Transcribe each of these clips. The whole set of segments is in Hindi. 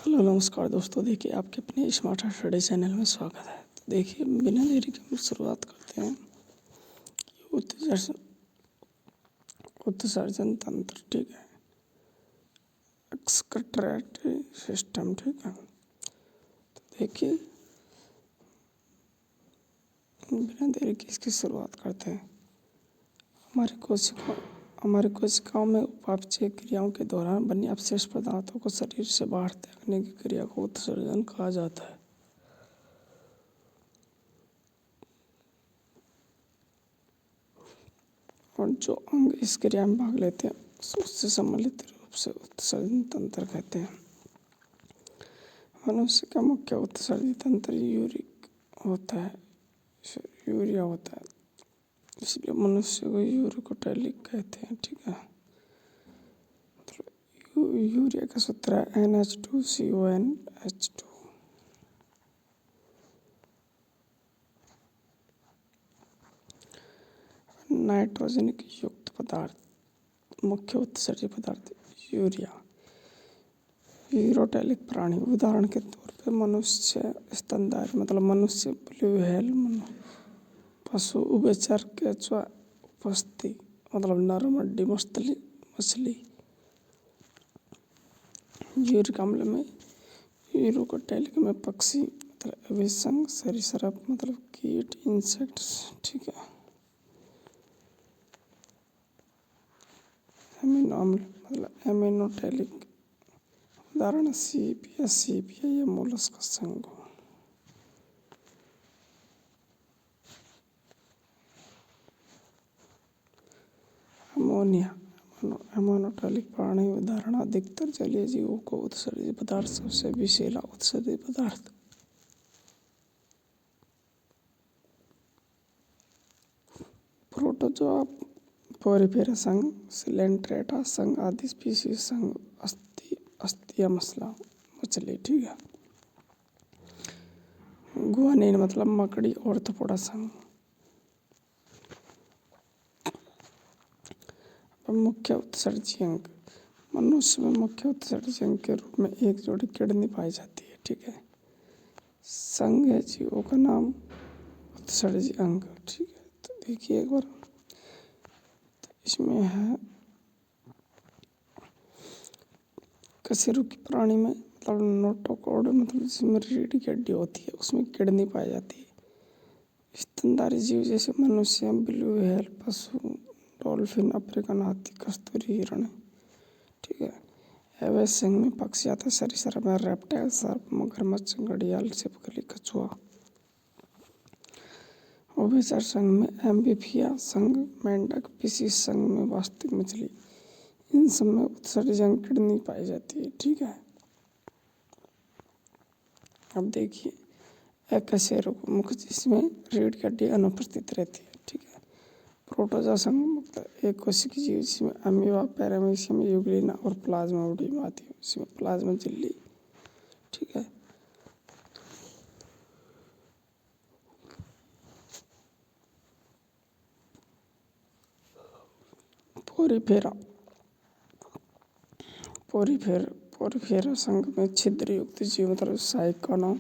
हेलो नमस्कार दोस्तों, देखिए आपके अपने स्मार्ट स्टडी चैनल में स्वागत है। तो देखिए बिना देरी के हम शुरुआत करते हैं। उत्सर्जन उत्सर्जन तंत्र, ठीक है, एक्सक्रीटरी सिस्टम, ठीक है। तो देखिए बिना देरी के इसकी शुरुआत करते हैं। हमारी कोशिकाओं में उपापचय क्रियाओं के दौरान बनी अपशिष्ट पदार्थों को शरीर से बाहर फेंकने की क्रिया को उत्सर्जन कहा जाता है। और जो अंग इस क्रिया में भाग लेते हैं उससे सम्मिलित रूप से उत्सर्जन तंत्र कहते हैं। मनुष्य का मुख्य उत्सर्जन तंत्र यूरिया होता है, इसलिए मनुष्य को यूरिकोटैलिक कहते हैं, ठीक है। यूरिया का सूत्र है NH2CONH2। नाइट्रोजन युक्त पदार्थ मुख्य उत्सर्जी पदार्थ यूरिया। यूरोटैलिक प्राणी उदाहरण के तौर पे मनुष्य, स्तनधारी मतलब मनुष्य, ब्लू व्हेल, पशु, उभयचर, केंचुआ, उपस्थिति मतलब नरम हड्डी मछली। यूरिक अम्ल में, यूरोटैलिक में पक्षी मतलब अभिसंग, सरीसृप मतलब कीट, इंसेक्ट्स, ठीक है। एमिनो अम्ल मतलब एमिनोटैलिक, उदाहरण सीपिया या मोलस्क संघ। अमोनिया एमोनोटैलिक प्राणी उदाहरण अधिकतर जलीय जीवों को उत्सर्जित पदार्थ सबसे विषैला उत्सर्जित पदार्थ। प्रोटोजोआ पोरिफेरा संघ, सिलेंट्रेटा संघ आदि स्पीशीज संघ अस्थिया मछली, ठीक है। गुआनिन मतलब मकड़ी और थपोड़ा संघ। मुख्य उत्सर्जी अंग, मनुष्य में मुख्य उत्सर्जी अंग के रूप में एक जोड़ी किडनी पाई जाती है, ठीक है। संघ है जीवों का नाम उत्सर्जी अंग, ठीक है। तो देखिए एक बार, तो इसमें है कशेरुकी प्राणी में मतलब नोटोकॉर्ड मतलब जिसमें रीढ़ की हड्डी होती है उसमें किडनी पाई जाती है। स्तनधारी जीव जैसे मनुष्य, ब्लू व्हेल, पशु, डॉल्फिन, अफ्रीकन हाथी, कस्तूरी हिरण, ठीक है। अवैध संघ में पक्षी आता है, सरीसृप में रेप्टाइल, सर्प, मगरमच्छ, घड़ियाल, छिपकली, कछुआ। उभयचर संघ में एम्फीबिया संघ, मेंढक, फिशिस संघ में वास्तविक मछली। इन सब में उत्सर्जन किडनी पाई जाती है, ठीक है। अब देखिए अकशेरुकी मुख जिसमें रीढ़ की हड्डी अनुपस्थित रहती है, ठीक है। प्रोटोजोआ संघ मतलब एक कोशिकीय जीव जिसमें अमीबा, पैरामीशियम, यूग्लिना और प्लाज्मोडियम आती है, इसमें प्लाज्मा झिल्ली, ठीक है। पोरिफेरा संघ में छिद्र युक्त जीव मतलब साइकाना,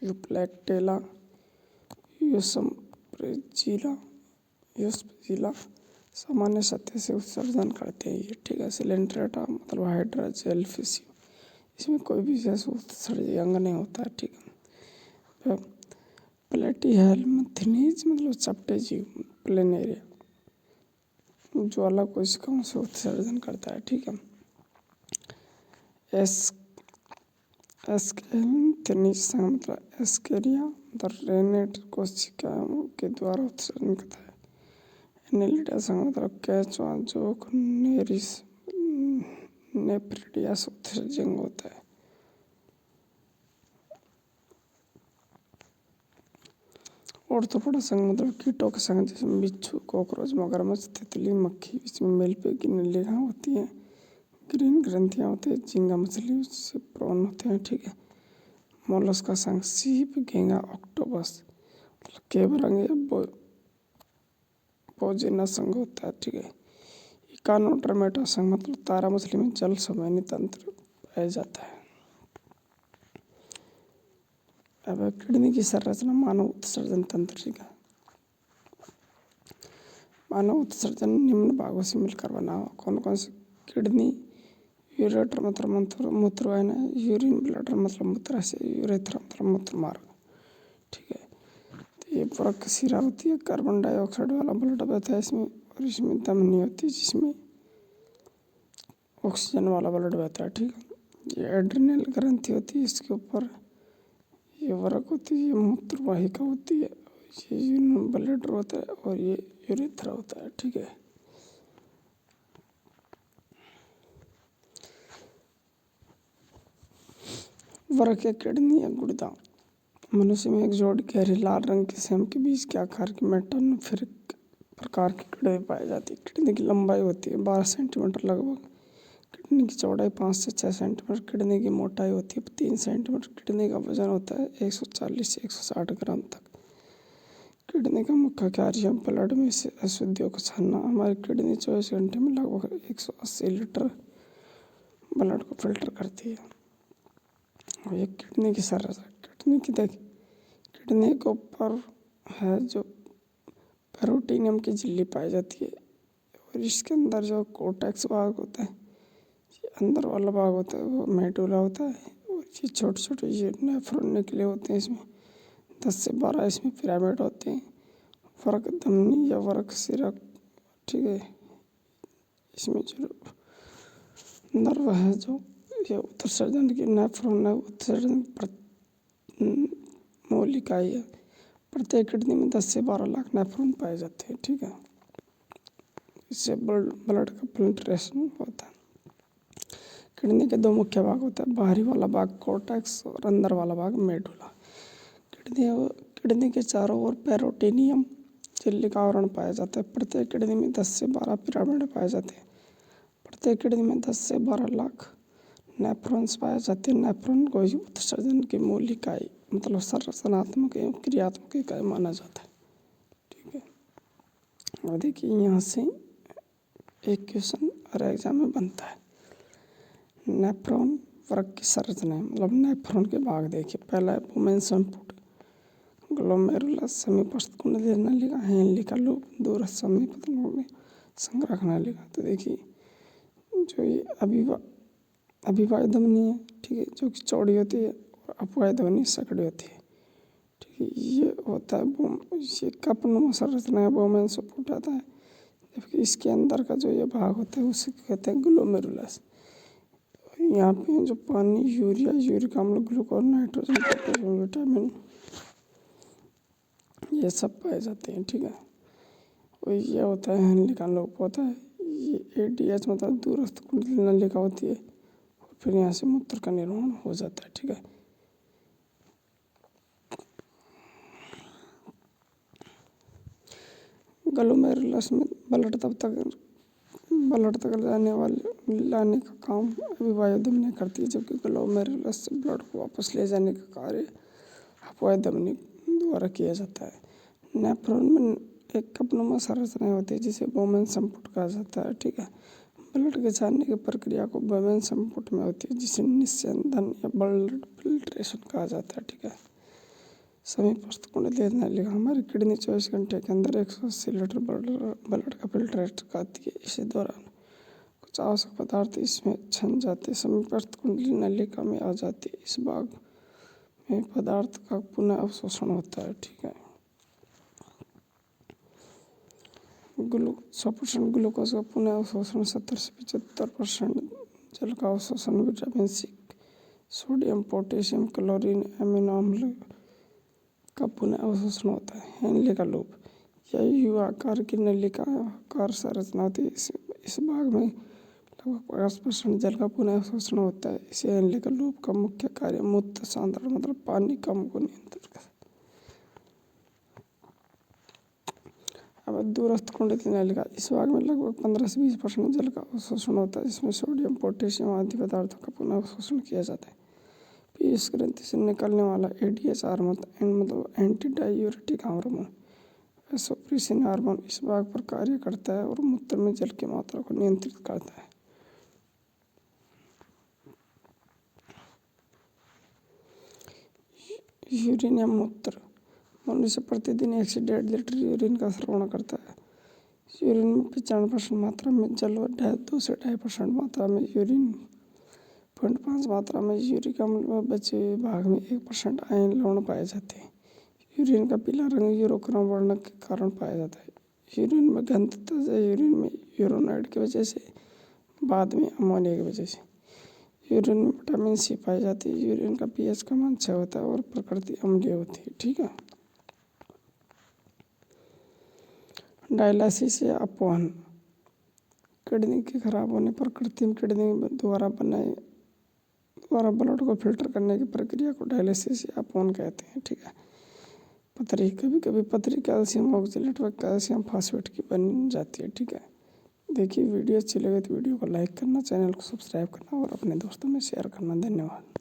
यूप्लेक्टेला, यूस्पजिला सामान्य सतह से उत्सर्जन करते हैं ये, ठीक है। सिलेंट्रेटा मतलब हाइड्रा जेलफिश, इसमें कोई विशेष उत्सर्जी अंग नहीं होता है, ठीक है। प्लेटिहेल्मिन्थेस मतलब चपटे जीव, प्लेनेरिया, ज्वाला कोशिकाओं से उत्सर्जन करता है, ठीक है। एस्केलेन्थेसिस संघ मतलब एस्केरिया मतलब रेनेट कोशिकाओं के द्वारा उत्सर्जन करता है। एनेलिडा संघ मतलब केंचुआ, जोंक, नेरिस, नेफ्रिडिया से उत्सर्जन होता है। ऑर्थोपोडा संघ मतलब कीटों का संघ जिसमें बिच्छू, कॉकरोच, मगरमच्छ, तितली, मक्खी, इसमें मेलपे की नलिकाएं होती हैं, ग्रीन ग्रंथियां होती है, झींगा मछली से प्रॉन होते हैं, ठीक है। मोलस्क का संघ सीप, घेंगा, ऑक्टोपस मतलब केबरंग या पोजिना संघ होता है, ठीक है। इकानोडर्मेटा संघ मतलब तारा मछली में जल संवहनी तंत्र पाया जाता है। अब किडनी की संरचना मानव उत्सर्जन तंत्र। ठीक है, मानव उत्सर्जन निम्न भागों से मिलकर बना हुआ। कौन कौन से? किडनी, यूरेटर मतलब मूत्र वाहिनी है, यूरिन ब्लडर मतलब मूत्राशय, यूरेथ्रा मतलब मूत्र मार्ग। ठीक है, तो ये वृक्क शिरा होती है, कार्बन डाइऑक्साइड वाला ब्लड बहता है इसमें, और इसमें धमनी होती है जिसमें ऑक्सीजन वाला ब्लड बहता है। ठीक है, ये एड्रिनल ग्रंथि होती है इसके ऊपर, ये वृक्क होती है, ये मूत्र वाहिका होती है, ये यूरिन ब्लडर होता है, और ये यूरेथ्रा होता है। ठीक है, वृक्क या किडनी या गुर्दा। मनुष्य में एक जोड़ी गहरे लाल रंग के सेम के बीच के आकार की मेटानोफेरिक प्रकार की किडनी पाई जाती है। किडनी की लंबाई होती है 12 सेंटीमीटर लगभग, किडनी की चौड़ाई 5 से 6 सेंटीमीटर, किडनी की मोटाई होती है 3 सेंटीमीटर, किडनी का वजन होता है 140 से 160 ग्राम तक। किडनी का मुख्य कार्य ब्लड में से अशुद्धियों को छानना। हमारी किडनी 24 घंटे में लगभग 180 लीटर ब्लड को फिल्टर करती है। और ये किडनी की संरचना, किडनी की देखिए, किडनी के ऊपर है जो पेरोटिनियम की झिल्ली पाई जाती है, और इसके अंदर जो कोर्टेक्स भाग होता है, ये अंदर वाला भाग होता है वो मेडुला होता है, और ये छोटे छोटे ये नेफ्रॉन निकले होते हैं इसमें, 10 से 12 इसमें पिरामिड होते हैं। वृक्क धमनी या वृक्क शिरा। ठीक है, इसमें जो नर्व है जो ये उत्सर्जन की नेफ्रॉन है, उत्सर्जन मूल इकाई है। प्रत्येक किडनी में 10 से 12 लाख नेफ्रॉन पाए जाते हैं। ठीक है, इससे ब्लड का फिल्ट्रेशन होता है। किडनी के दो मुख्य भाग होते हैं, बाहरी वाला भाग कोर्टेक्स और अंदर वाला भाग मेडुला। किडनी के चारों ओर पेरोटिनियम झिल्ली का आवरण पाया जाता है। प्रत्येक किडनी में 10 से 12 पिरामिड पाए जाते हैं। प्रत्येक किडनी में 10 से 12 लाख नेफ्रॉन्स पाए जाते हैं। नेफ्रॉन को उत्सर्जन की मूल इकाई मतलब संरचनात्मक एवं क्रियात्मक इकाई माना जाता है। ठीक है, और देखिए यहाँ से एक क्वेश्चन हर एग्जाम में बनता है। नेफ्रॉन वृक्क की संरचना है, मतलब नेफ्रॉन के भाग देखिए। पहला है वुमेन संपुट, ग्लोमेरुलस, समीपस्थ कुंडली नलिका, हेनली लूप, दूरस्थ समीपस्थ संग्राहक नलिका। तो देखिए जो ये अभिवाय धमनी है, ठीक है, जो कि चौड़ी होती है, और अपवाय धमनी सकड़ी होती है। ठीक है, ये होता है ये कपनुमा संरचना है, वुमेन संपुट आता है। जबकि इसके अंदर का जो ये भाग होता है उसे कहते हैं ग्लोमेरुलस। यहाँ पे जो पानी, यूरिया, यूरिक अम्ल, ग्लूकोज, नाइट्रोजन, पोटेशियम, विटामिन ये सब पाए जाते हैं। ठीक है, और ये होता है हेनली लूप होता है। ये ADH मतलब दूरस्थ कुंडली नलिका होती है, और फिर यहाँ से मूत्र का निर्माण हो जाता है। ठीक है, ग्लोमेरुलस में ब्लड तक लाने का काम अभिवाय धमनी करती है, जबकि ग्लोमेरुलस से ब्लड को वापस ले जाने का कार्य अपवाय धमनी द्वारा किया जाता है। नेफ्रॉन में एक कपनुमा संरचना होती है जिसे वुमेन संपुट कहा जाता है। ठीक है, ब्लड के छानने की प्रक्रिया को वुमेन संपुट में होती है जिसे निस्यंदन या ब्लड फिल्ट्रेशन कहा जाता है। ठीक है, समीपस्थ कुंडली नलिका, हमारी किडनी 24 घंटे के अंदर 180 लीटर ब्लड का फिल्ट्रेट करती है। इसी दौरान कुछ आवश्यक पदार्थ इसमें छन जाते, समीपस्थ कुंडली नलिका में आ जाती है। इस भाग में पदार्थ का पुनः अवशोषण होता है। ठीक है, 100% ग्लूकोज का पुनः अवशोषण, 70 से 75% जल का अवशोषण, vitamin C, sodium, potassium, chlorine, amino अम्ल का पुनः अवशोषण होता है। हेनली का लूप, यह यू आकार की नलिका आकार संरचना होती है। इस भाग में लगभग 50% जल का पुनः अवशोषण होता है। इसे हेनली का लूप का मुख्य कार्य मूत्र सांद्रण मतलब पानी कम को नियंत्रित करना। अब दूरस्थ कुंडली नलिका, इस भाग में लगभग 15 से 20% जल का अवशोषण होता है, जिसमें सोडियम, पोटेशियम आदि पदार्थों का पुनः अवशोषण किया जाता है। पीयूष ग्रंथि से निकलने वाला ADH हार्मोन मतलब एंटी डायूरेटिक हार्मोन, एसोप्रिसिन हार्मोन इस भाग पर कार्य करता है और मूत्र में जल की मात्रा को नियंत्रित करता है। यूरिन या मूत्र। मनुष्य प्रतिदिन 1 से 1.5 लीटर यूरिन का स्राव करता है। यूरिन में 95% मात्रा में जल और 2 से 2.5% मात्रा में यूरिन, 0.5 मात्रा में यूरिक अम्ल व बचे हुए भाग में 1% आयन लवण पाए जाते हैं। यूरिन का पीला रंग यूरोक्रोम वर्ण के कारण पाया जाता है। यूरिन में गंध ताजा यूरिन में यूरोनाइड की वजह से, बाद में अमोनिया की वजह से। यूरिन में विटामिन सी पाई जाती है। यूरिन का पीएच का मान 6 होता है और प्रकृति अम्लीय होती है। ठीक है। डायलिसिस या अपवहन। किडनी के खराब होने पर कृत्रिम किडनी द्वारा ब्लड को फिल्टर करने की प्रक्रिया को डायलिसिस या अपवहन कहते हैं। ठीक है। पथरी, कभी कभी पथरी कैल्शियम ऑक्जेलेट व कैल्शियम फास्फेट की बन जाती है। ठीक है। देखिए वीडियो अच्छी लगे तो वीडियो को लाइक करना, चैनल को सब्सक्राइब करना और अपने दोस्तों में शेयर करना। धन्यवाद।